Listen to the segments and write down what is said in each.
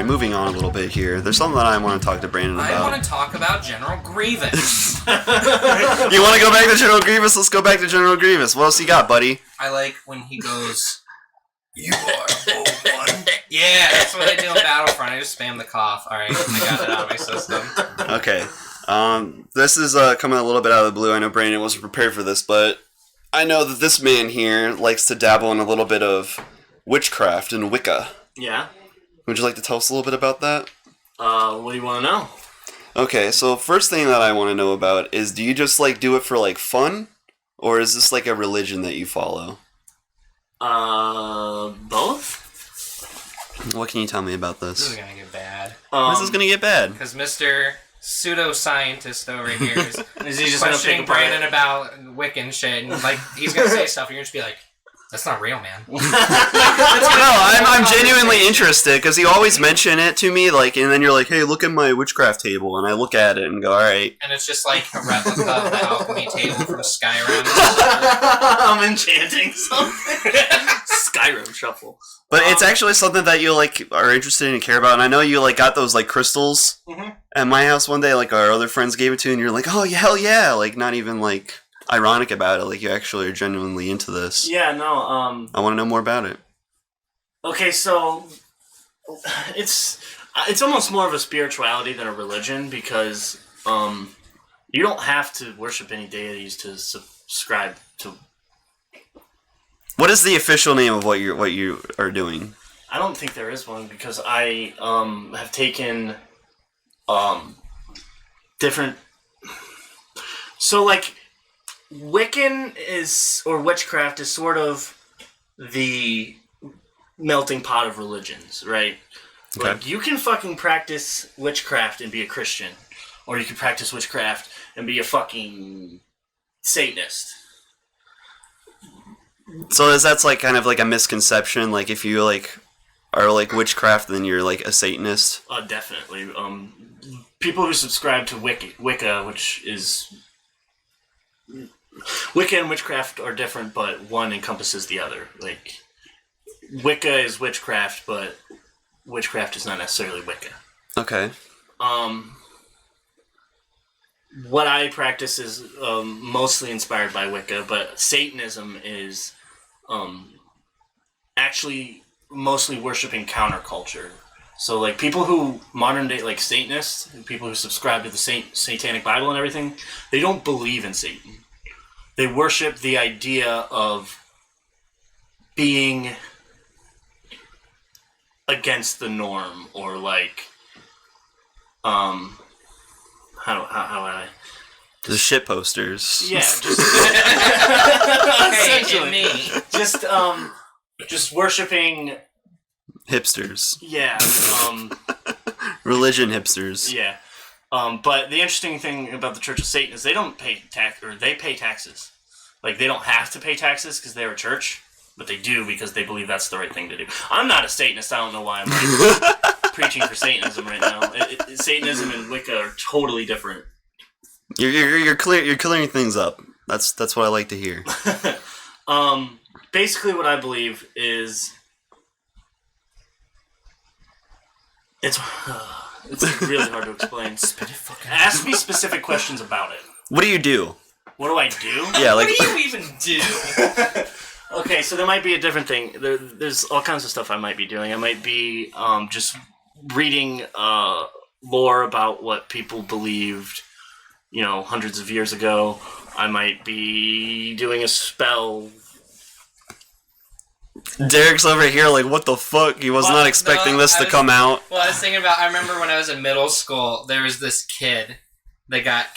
Alright, moving on a little bit here. There's something that I want to talk to Brandon about. I want to talk about General Grievous. You want to go back to General Grievous? Let's go back to General Grievous. What else you got, buddy? I like when he goes, "You are one." Yeah, that's what I do in Battlefront. I just spam the cough. Alright, I got it out of my system. Okay. This is coming a little bit out of the blue. I know Brandon wasn't prepared for this, but I know that this man here likes to dabble in a little bit of witchcraft and Wicca. Yeah. Would you like to tell us a little bit about that? What do you want to know? Okay, so first thing that I want to know about is, do you just like do it for like fun, or is this like a religion that you follow? Both. What can you tell me about this? This is gonna get bad. This is gonna get bad. Because Mr. Pseudoscientist over here is he just questioning Brandon about Wiccan shit, and like he's gonna say stuff, and you're just be like, "That's not real, man." No, I'm genuinely interested because you always mention it to me, like, and then you're like, "Hey, look at my witchcraft table," and I look at it and go, "All right." And it's just like a replica of the alchemy table from Skyrim. I'm enchanting something. Skyrim shuffle. But it's actually something that you like are interested in and care about, and I know you like got those like crystals at my house one day. Like our other friends gave it to you, and you're like, "Oh, yeah, hell yeah!" Like not even like ironic about it. Like you actually are genuinely into this. Yeah, no. I want to know more about it. Okay, so it's almost more of a spirituality than a religion because you don't have to worship any deities to subscribe to. What is the official name of what you are doing? I don't think there is one because I have taken different. So like, Wiccan or witchcraft is sort of the melting pot of religions, right? Okay. Like you can fucking practice witchcraft and be a Christian, or you can practice witchcraft and be a fucking Satanist. So is that like kind of like a misconception? Like if you like are like witchcraft, then you're like a Satanist? Definitely. People who subscribe to Wicca, which is Wicca and witchcraft are different, but one encompasses the other. Like Wicca is witchcraft, but witchcraft is not necessarily Wicca. Okay. What I practice is mostly inspired by Wicca, but Satanism is actually mostly worshiping counterculture. So, like, people who, modern day, like, Satanists, people who subscribe to the Satanic Bible and everything, they don't believe in Satan. They worship the idea of being against the norm, or, like, how do I... The shit posters. Yeah, just... Essentially. Hey, just worshipping... Hipsters. Yeah. Religion hipsters. Yeah. But the interesting thing about the Church of Satan is they don't pay they pay taxes. Like, they don't have to pay taxes because they're a church, but they do because they believe that's the right thing to do. I'm not a Satanist. I don't know why I'm preaching for Satanism right now. Satanism and Wicca are totally different. You're clearing things up. That's what I like to hear. Basically, what I believe is it's really hard to explain. Ask me specific questions about it. What do you do? What do I do? Yeah, like what do you even do? Okay, so there might be a different thing. There's all kinds of stuff I might be doing. I might be just reading lore about what people believed, hundreds of years ago. I might be doing a spell. Derek's over here like, what the fuck? He was not expecting this to come out. Well, I was thinking about, I remember when I was in middle school, there was this kid that got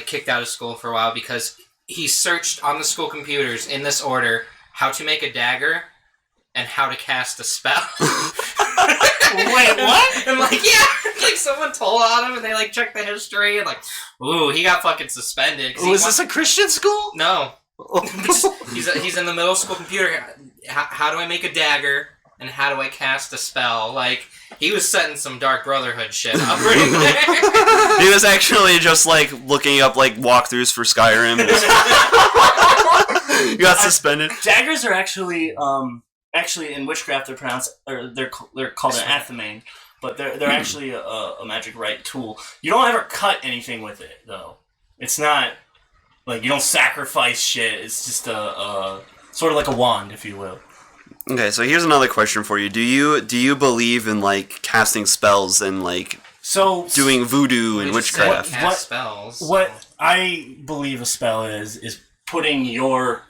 kicked out of school for a while because he searched on the school computers in this order how to make a dagger and how to cast a spell. Wait, what? And like someone told on him and they like checked the history and like, ooh, he got fucking suspended. Was this a Christian school? No. He's in the middle school computer. How do I make a dagger and how do I cast a spell? Like, he was setting some Dark Brotherhood shit up right there. He was actually just like looking up like walkthroughs for Skyrim. You got suspended. Daggers are actually in witchcraft they're called an athame. but they're actually a magic rite tool. You don't ever cut anything with it, though. It's not like you don't sacrifice shit. It's just a sort of like a wand, if you will. Okay, so here's another question for you. Do you believe in like casting spells and like doing voodoo and witchcraft? What I believe a spell is putting your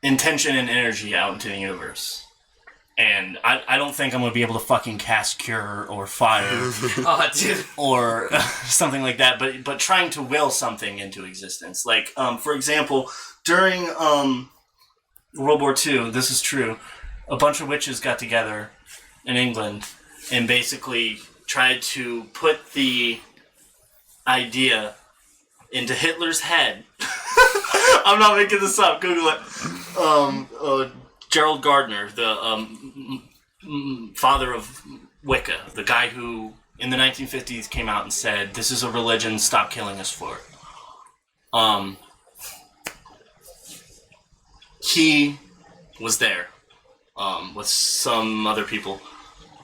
intention and energy out into the universe. And I don't think I'm going to be able to fucking cast Cure or Fire Oh, dude. or something like that, but trying to will something into existence. Like, for example, during World War II, this is true, a bunch of witches got together in England and basically tried to put the idea into Hitler's head. I'm not making this up, Google it. Gerald Gardner, the father of Wicca, the guy who in the 1950s came out and said, "This is a religion, stop killing us for it." He was there with some other people.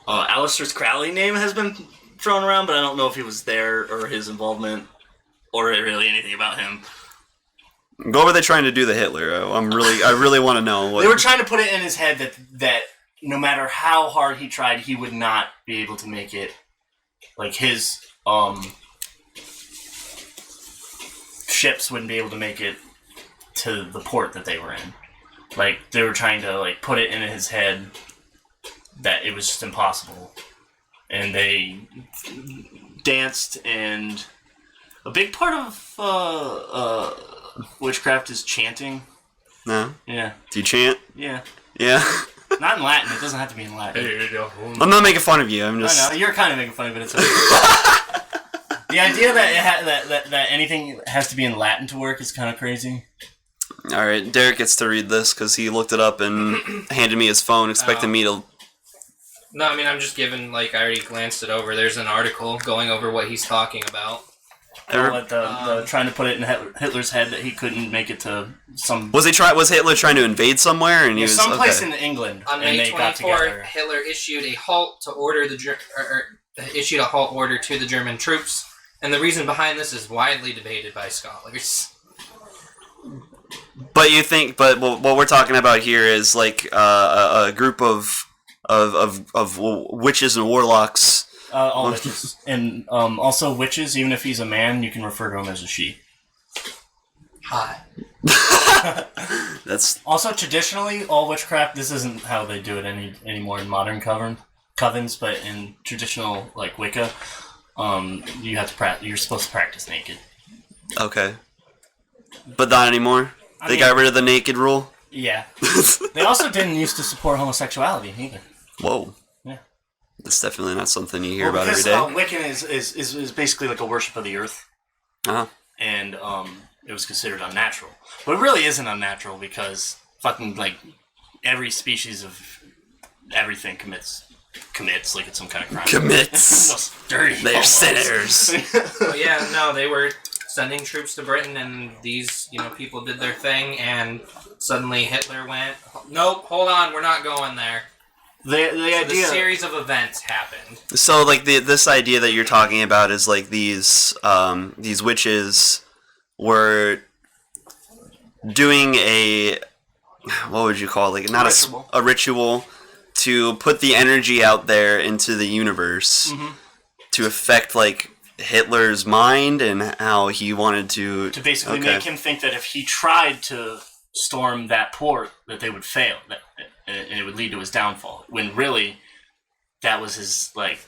Aleister Crowley's name has been thrown around, but I don't know if he was there or his involvement or really anything about him. What were they trying to do to Hitler? I really want to know. They were trying to put it in his head that no matter how hard he tried, he would not be able to make it. Like his ships wouldn't be able to make it to the port that they were in. Like they were trying to like put it in his head that it was just impossible, and they danced. And a big part of witchcraft is chanting. No? Yeah. Do you chant? Yeah. Yeah. Not in Latin. It doesn't have to be in Latin. I'm not making fun of you. I'm just. I know you're kind of making fun of it. It's okay. The idea that anything has to be in Latin to work is kind of crazy. All right, Derek gets to read this because he looked it up and handed me his phone, expecting me to. No, I mean I'm just giving. Like I already glanced it over. There's an article going over what he's talking about. The trying to put it in Hitler's head that he couldn't make it to some. Was Hitler trying to invade somewhere? And he was someplace in England. On May 24th, Hitler issued a halt to order issued a halt order to the German troops, and the reason behind this is widely debated by scholars. But you think? But what we're talking about here is like a group of witches and warlocks. All witches. And also witches, even if he's a man, you can refer to him as a she. Hi. That's also traditionally all witchcraft. This isn't how they do it anymore in modern covens, but in traditional like Wicca, you have to you're supposed to practice naked. Okay, but not anymore. They got rid of the naked rule. Yeah. They also didn't used to support homosexuality either. Whoa. Yeah. That's definitely not something you hear about every day. Wiccan is basically like a worship of the earth. Uh-huh. And it was considered unnatural. But it really isn't unnatural because fucking like every species of everything commits like it's some kind of crime. Commits. Dirty. They're sinners. Well, yeah, no, they were sending troops to Britain, and these people did their thing, and suddenly Hitler went, nope, hold on, we're not going there. The series of events happened. So, like this idea that you're talking about is like these witches were doing what would you call it? Like not a ritual to put the energy out there into the universe to affect like Hitler's mind and how he wanted to basically make him think that if he tried to storm that port that they would fail. And it would lead to his downfall. When really, that was his that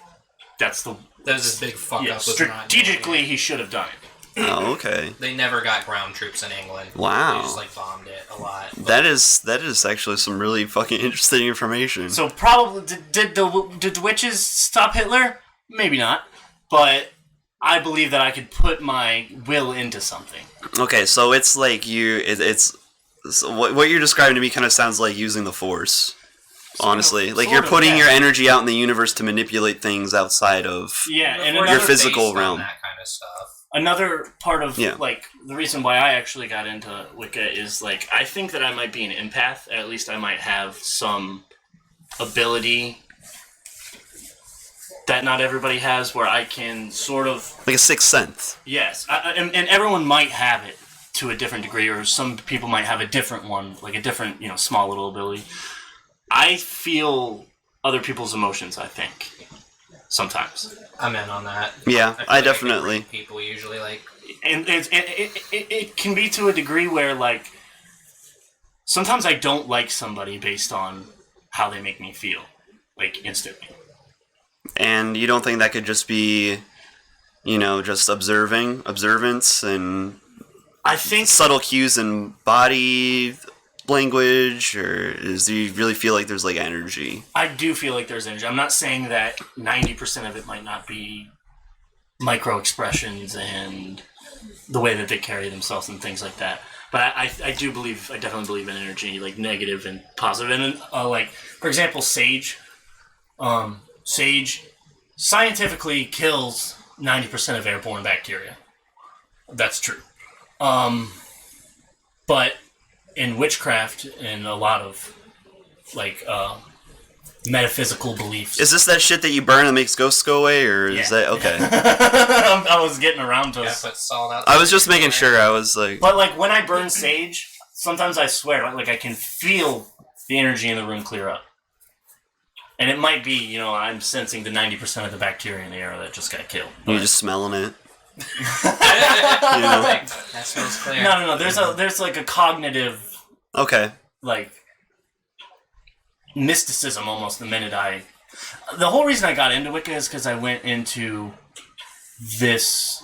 was his big fuck up. Strategically, he should have done it. Oh, okay. They never got ground troops in England. Wow. They just bombed it a lot. But that is actually some really fucking interesting information. So probably did the witches stop Hitler? Maybe not, but I believe that I could put my will into something. Okay, so it's like so what you're describing to me kind of sounds like using the Force, honestly. Like you're putting your energy out in the universe to manipulate things outside of your physical realm. That kind of stuff. Another part of the reason why I actually got into Wicca is I think that I might be an empath. At least I might have some ability that not everybody has, where I can sort of... Like a sixth sense. Yes, and everyone might have it to a different degree, or some people might have a different one, like a different, small little ability. I feel other people's emotions, I think, sometimes. I'm in on that. Yeah, I like definitely. People usually like... And it can be to a degree where, like, sometimes I don't like somebody based on how they make me feel, like, instantly. And you don't think that could just be, just observance, and I think subtle cues in body language, or do you really feel like there's, like, energy? I do feel like there's energy. I'm not saying that 90% of it might not be micro expressions and the way that they carry themselves and things like that. But I definitely believe in energy, like negative and positive. And like, for example, sage. Sage scientifically kills 90% of airborne bacteria. That's true. But in witchcraft and a lot of, like, metaphysical beliefs. Is this that shit that you burn that makes ghosts go away, or is that... Okay. I was getting around to it. Put salt out I was just making sure. I was like... But, like, when I burn sage, sometimes I swear, like I can feel the energy in the room clear up. And it might be, I'm sensing the 90% of the bacteria in the air that just got killed. You're just smelling it. That smells clear. No. There's like a cognitive... Okay. Like... mysticism almost the minute the whole reason I got into Wicca is because I went into this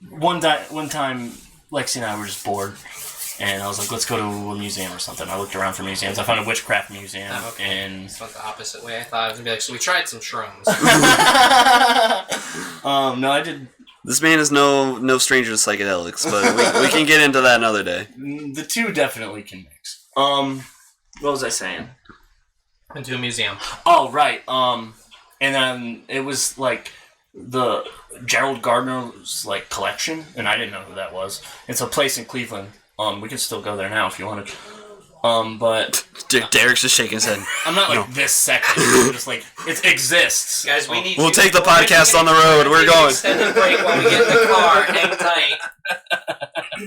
one time Lexi and I were just bored, and I was like, let's go to a museum or something. I looked around for museums. I found a witchcraft museum. Oh, okay. And it's not the opposite way. I thought I was gonna be like, so we tried some shrooms. No, I did. This man is no stranger to psychedelics, but we can get into that another day. The two definitely can mix. What was I saying? Into a museum. Oh, right. And then it was like the Gerald Gardner's like collection, and I didn't know who that was. It's a place in Cleveland. We could still go there now if you wanted. But Derek's just shaking his head. I'm not like this second. I'm just like it exists. Guys, we'll take the podcast on the road. We're going. Extended break while we get in the car. Hang tight.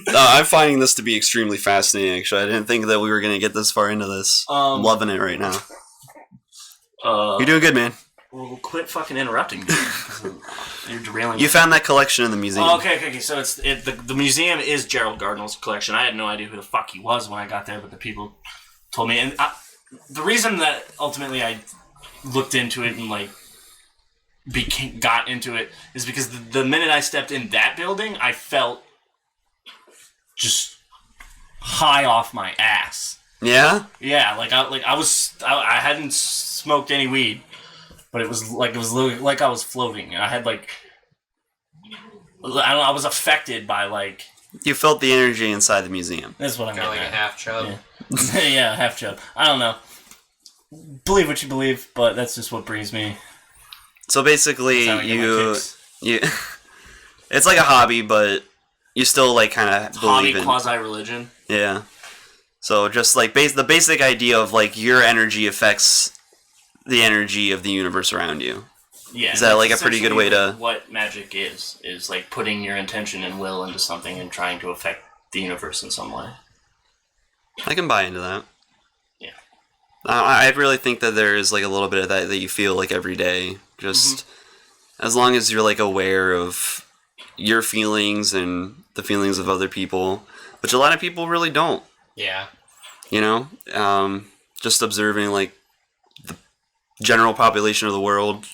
I'm finding this to be extremely fascinating. Actually, I didn't think that we were going to get this far into this. I'm loving it right now. You're doing good, man. Well, quit fucking interrupting me. You're derailing me. You found that collection in the museum. Oh, okay. So the museum is Gerald Gardner's collection. I had no idea who the fuck he was when I got there, but the people told me. And the reason that ultimately I looked into it and like got into it is because the minute I stepped in that building, I felt just high off my ass. Yeah? Yeah, I hadn't smoked any weed, but it was like I was floating, and I had like I was affected by like. You felt the energy inside the museum. That's what I'm Got getting like at. a half chub. Yeah. Yeah, half chub. I don't know. Believe what you believe, but that's just what brings me. So basically, you it's like a hobby, but you still like kind of believe in quasi-religion. Yeah. So just like the basic idea of like your energy affects the energy of the universe around you. Yeah. Is that like a pretty good way to... What magic is like putting your intention and will into something and trying to affect the universe in some way. I can buy into that. Yeah. I really think that there is like a little bit of that you feel like every day. Just as long as you're like aware of your feelings and the feelings of other people, which a lot of people really don't. Yeah. Just observing like the general population of the world.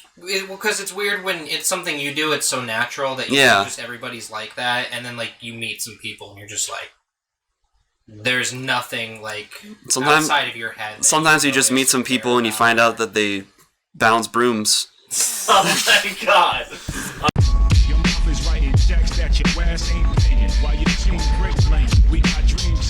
Because it's weird when it's something you do, it's so natural that just everybody's like that, and then like you meet some people and you're just like, there's nothing like outside of your head. Sometimes you just meet some people and you find out that they balance brooms. Oh my god! Your mouth is writing checks that your ass ain't paying. While your team break lane, we got dreams